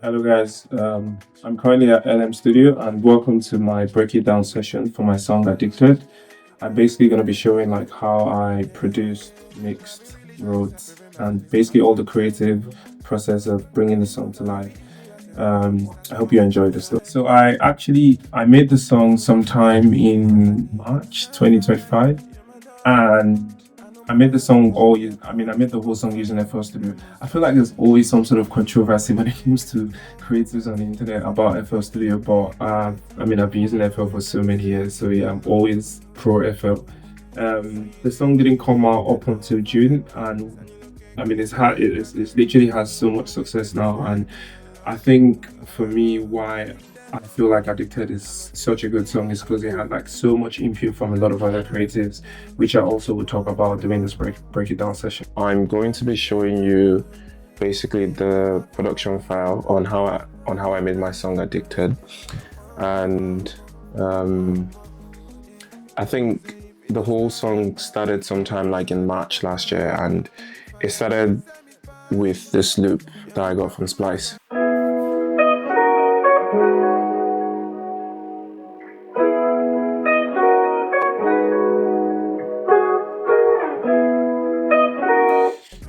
Hello guys, I'm currently at LM Studio and welcome to my break it down session for my song Addicted. I'm basically going to be showing like how I produced, mixed, wrote, and basically all the creative process of bringing the song to life. I hope you enjoy this. So I made the song sometime in March 2025, and I made the song I made the whole song using FL Studio. I feel like there's always some sort of controversy when it comes to creatives on the internet about FL Studio, but I've been using FL for so many years, so yeah, I'm always pro FL. The song didn't come out up until June, and it's literally has so much success now, and I think for me, why I feel like Addicted is such a good song is because it had like so much input from a lot of other creatives, which I also will talk about during this break it down session. I'm going to be showing you basically the production file on how I made my song Addicted, and I think the whole song started sometime like in March last year, and it started with this loop that I got from Splice.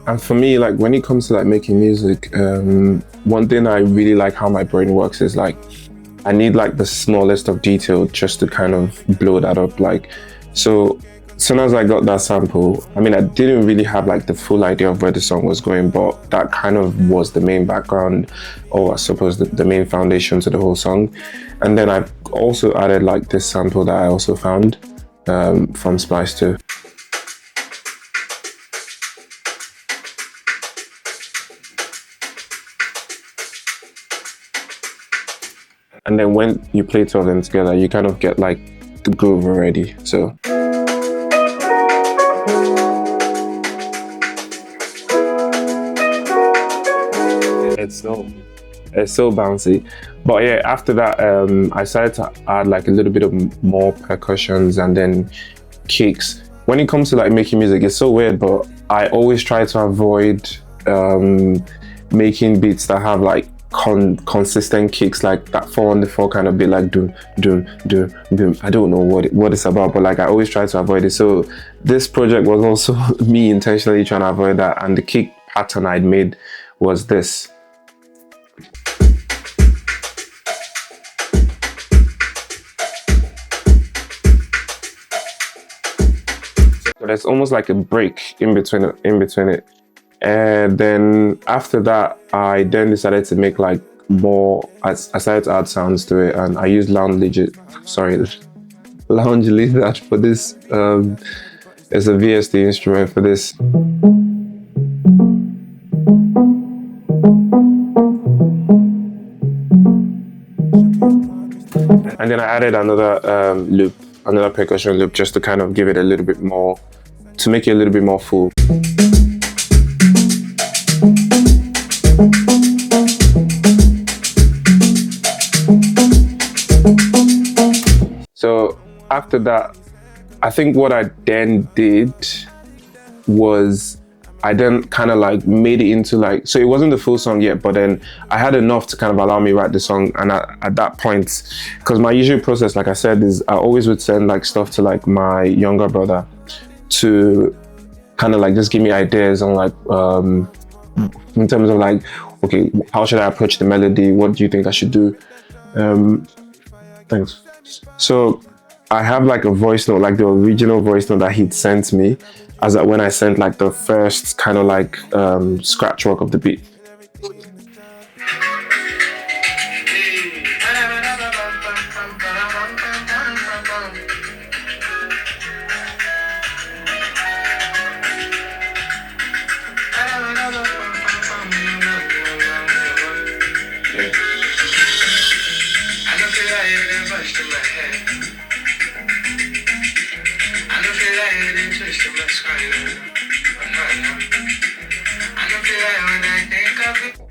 And for me, like when it comes to like making music, one thing I really like how my brain works is like I need like the smallest of detail just to kind of blow that up. Like, so as soon as I got that sample, I mean, I didn't really have like the full idea of where the song was going, but that kind of was the main background, or I suppose the main foundation to the whole song. And then I've also added like this sample that I also found from Splice too. And then when you play two of them together, you kind of get like the groove already. So it's so bouncy. But yeah, after that, I started to add like a little bit of more percussions and then kicks. When it comes to like making music, it's so weird, but I always try to avoid making beats that have like consistent kicks like that 4-on-the-4 kind of beat, like doom doom doom doom. I don't know what it's about, but like I always try to avoid it. So this project was also me intentionally trying to avoid that, and the kick pattern I'd made was this. So there's almost like a break in between it. And then after that, I then decided to make like more, I started to add sounds to it, and I used Lounge Lizard for this. It's a VST instrument for this. And then I added another another percussion loop, just to kind of give it a little bit more, to make it a little bit more full. So after that, I think what I then did was I then kind of like made it into like, so it wasn't the full song yet, but then I had enough to kind of allow me write the song. And at that point, because my usual process, like I said, is I always would send like stuff to like my younger brother to kind of like just give me ideas on like, in terms of like, okay, how should I approach the melody? What do you think I should do? Thanks. So I have like a voice note, like the original voice note that he'd sent me, as that when I sent like the first kind of like scratch work of the beat.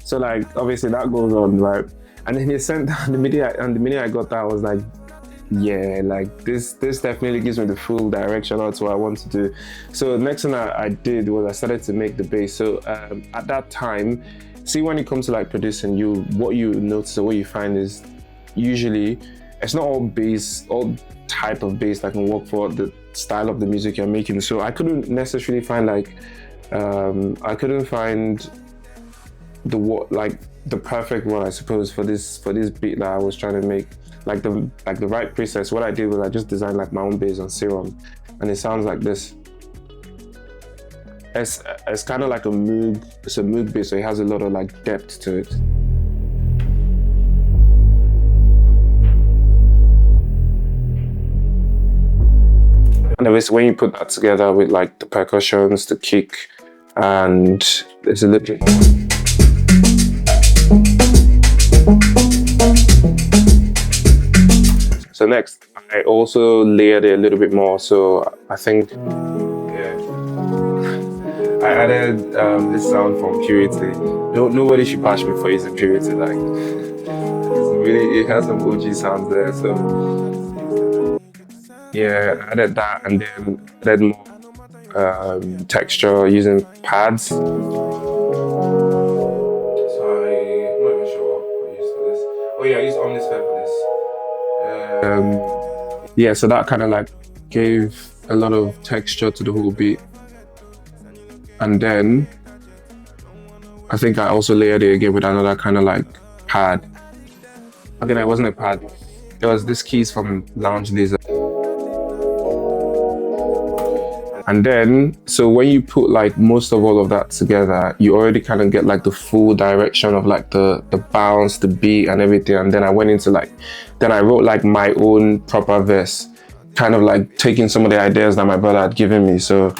So like obviously that goes on, right? And then he sent down the minute I got that, I was like, yeah, like this definitely gives me the full direction on to what I want to do. So the next thing I did was I started to make the bass. So at that time, see, when it comes to like producing, what you notice or what you find is usually it's not all type of bass that can work for the style of the music you're making. So I couldn't necessarily find like I couldn't find the perfect one, I suppose, for this beat that I was trying to make, like the right process. What I did was I just designed like my own bass on Serum, and it sounds like this. It's kind of like it's a Moog bass, so it has a lot of like depth to it. And when you put that together with like the percussions, the kick, and there's a little bit more. So next, I also layered it a little bit more. So I think, yeah, I added this sound from Purity. Nobody should bash me for using Purity. Like, it has some OG sounds there. So yeah, I added that, and then added more texture using pads. I'm not even sure what I used for this. Oh yeah, I used Omnisphere for this. Yeah, so that kind of like gave a lot of texture to the whole beat. And then I think I also layered it again with another kind of like pad. Again, it wasn't a pad. It was this keys from Lounge Laser. And then, so when you put like most of all of that together, you already kind of get like the full direction of like the bounce, the beat and everything. And then I went into then I wrote like my own proper verse, kind of like taking some of the ideas that my brother had given me. So,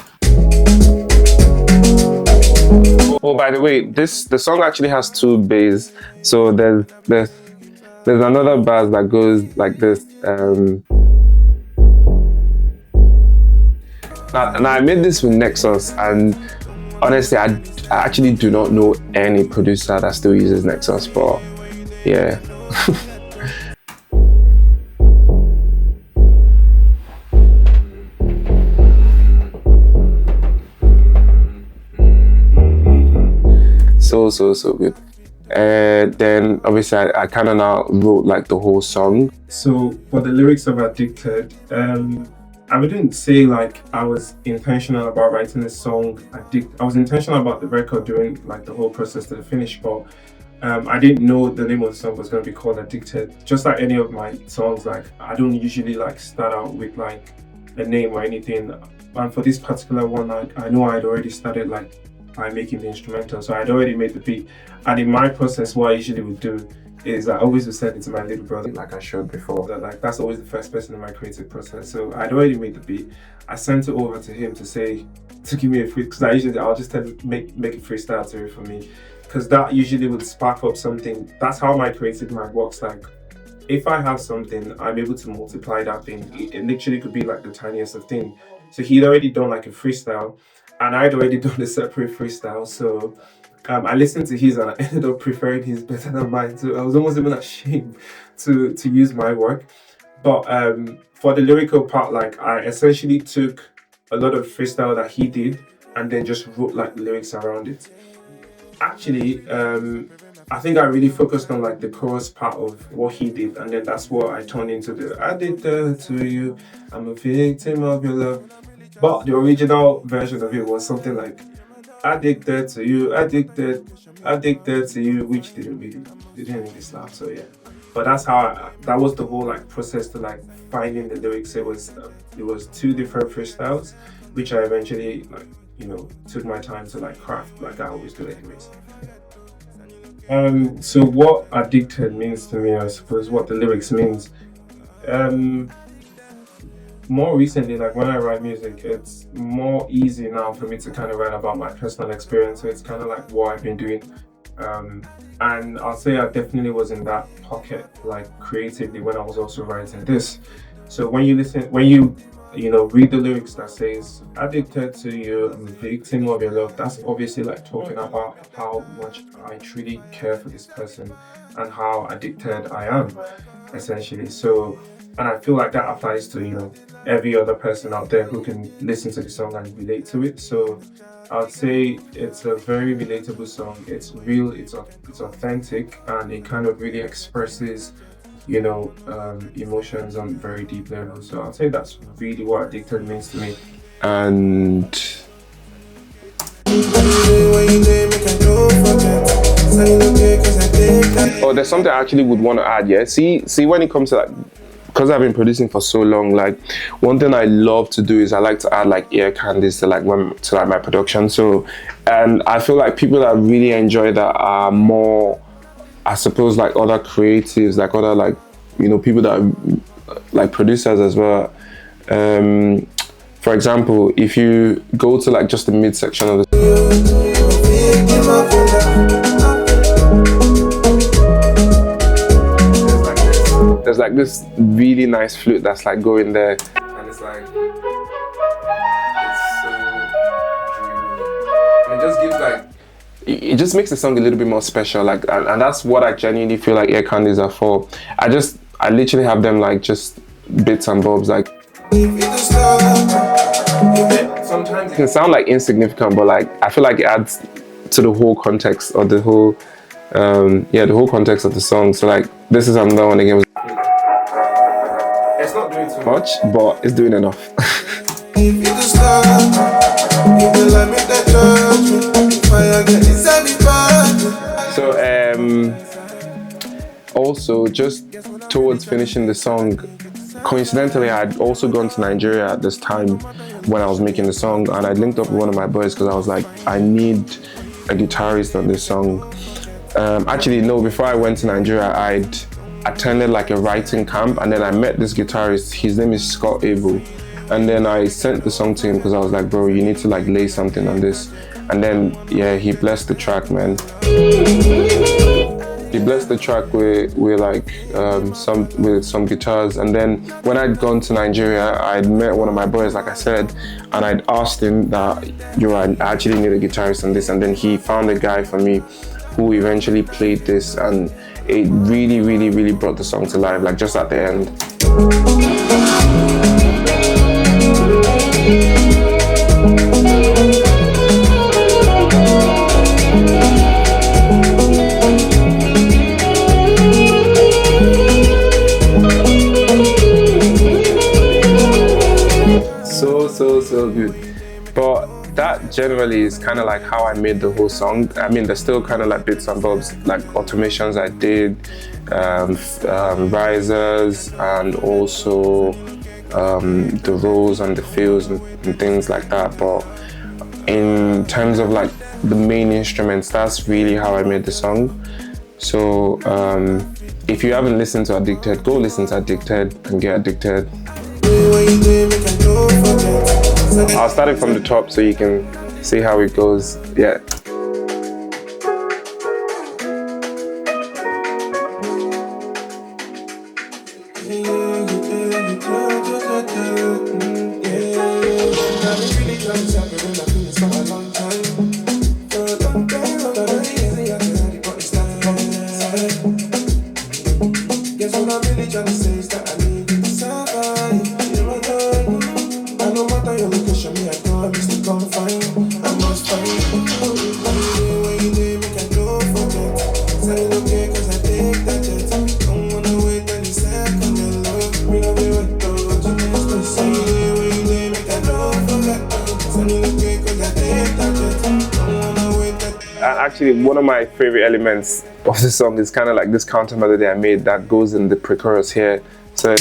oh, by the way, the song actually has two bass. So there's another bass that goes like this. And I made this with Nexus, and honestly, I actually do not know any producer that still uses Nexus, but yeah. So good. And then obviously I kind of now wrote like the whole song. So for the lyrics of Addicted, I wouldn't say like I was intentional about writing this song. I was intentional about the record during like the whole process to the finish, but I didn't know the name of the song was going to be called Addicted. Just like any of my songs, like I don't usually like start out with like a name or anything. And for this particular one, I know I'd already started like by making the instrumental, so I'd already made the beat. And in my process, what I usually would do is I always would send it to my little brother, like I showed before. That's always the first person in my creative process. So I'd already made the beat. I sent it over to him to give me a free, because I'll just tell him make a freestyle to it for me, because that usually would spark up something. That's how my creative mind works. Like if I have something, I'm able to multiply that thing. It literally could be like the tiniest of thing. So he'd already done like a freestyle, and I'd already done a separate freestyle. So I listened to his and I ended up preferring his better than mine. So I was almost even ashamed to use my work. But for the lyrical part, like I essentially took a lot of freestyle that he did and then just wrote like lyrics around it. Actually, I think I really focused on like the chorus part of what he did, and then that's what I turned into the "Addicted to you, I'm a victim of your love." But the original version of it was something like "Addicted to you, addicted to you," which didn't really slap. So yeah, but that's how that was the whole like process to like finding the lyrics. It was two different freestyles, which I eventually like took my time to like craft, like I always do anyways. So what addicted means to me, I suppose, what the lyrics means. More recently, like when I write music, it's more easy now for me to kind of write about my personal experience. So it's kind of like what I've been doing. And I'll say I definitely was in that pocket, like creatively, when I was also writing this. So when you read the lyrics that says "Addicted to you, I'm a victim of your love," that's obviously like talking about how much I truly care for this person and how addicted I am, essentially. So And I feel like that applies to, every other person out there who can listen to the song and relate to it. So I'd say it's a very relatable song. It's real, it's authentic, and it kind of really expresses, emotions on very deep level. So I'd say that's really what Addicted means to me. And oh, there's something I actually would want to add. Yeah, see, when it comes to like, because I've been producing for so long, like one thing I love to do is I like to add like ear candies to like my production. So, and I feel like people that really enjoy that are more, I suppose, like other creatives, like other like people that are like producers as well. For example, if you go to like just the midsection of the there's like this really nice flute that's like going there, and it's like it's so dreamy. And it just gives like it just makes the song a little bit more special, like, and that's what I genuinely feel like ear candies are for. I literally have them like just bits and bobs, like sometimes it can sound like insignificant, but like I feel like it adds to the whole context of the whole the whole context of the song. So like this is another one again. It's not doing too much, but it's doing enough. So also just towards finishing the song, coincidentally I'd also gone to Nigeria at this time when I was making the song, and I linked up with one of my boys because I was like, I need a guitarist on this song. Actually no, before I went to Nigeria, I'd attended like a writing camp, and then I met this guitarist. His name is Scott Abel, and then I sent the song to him because I was like, bro, you need to like lay something on this. And then yeah, he blessed the track, man. He blessed the track with like some guitars. And then when I'd gone to Nigeria, I'd met one of my boys, like I said, and I'd asked him that, I actually need a guitarist on this, and then he found a guy for me who eventually played this, and it really, really, really brought the song to life, like just at the end. So good. But that generally is kind of like how I made the whole song. I mean, there's still kind of like bits and bobs, like automations I did, risers, and also the rolls and the fills and things like that. But in terms of like the main instruments, that's really how I made the song. So if you haven't listened to Addicted, go listen to Addicted and get addicted. I'll start it from the top so you can see how it goes. Yeah. Actually, one of my favorite elements of the song is kind of like this counter melody I made that goes in the pre-chorus here. So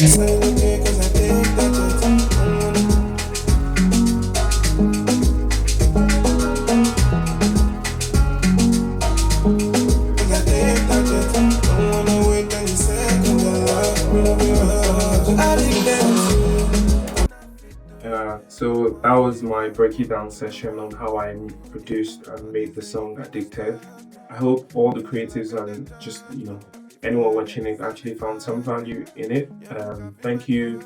so that was my breaking down session on how I produced and made the song Addicted. I hope all the creatives and just anyone watching it actually found some value in it. Thank you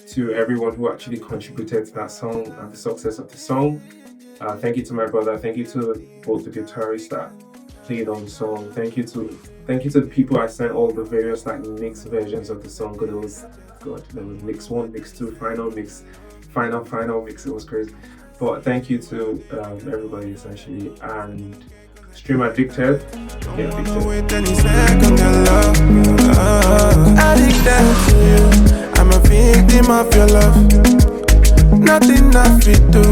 to everyone who actually contributed to that song and the success of the song. Thank you to my brother. Thank you to both the guitarists that played on the song. Thank you to the people I sent all the various like mixed versions of the song, because it was God, there was mix one, mix two, final mix, final mix. It was crazy. But thank you to everybody essentially, and Stream Addicted. Get addicted. Wait any second, your love. Addicted to you. I'm a victim of your love. Nothing I fit do.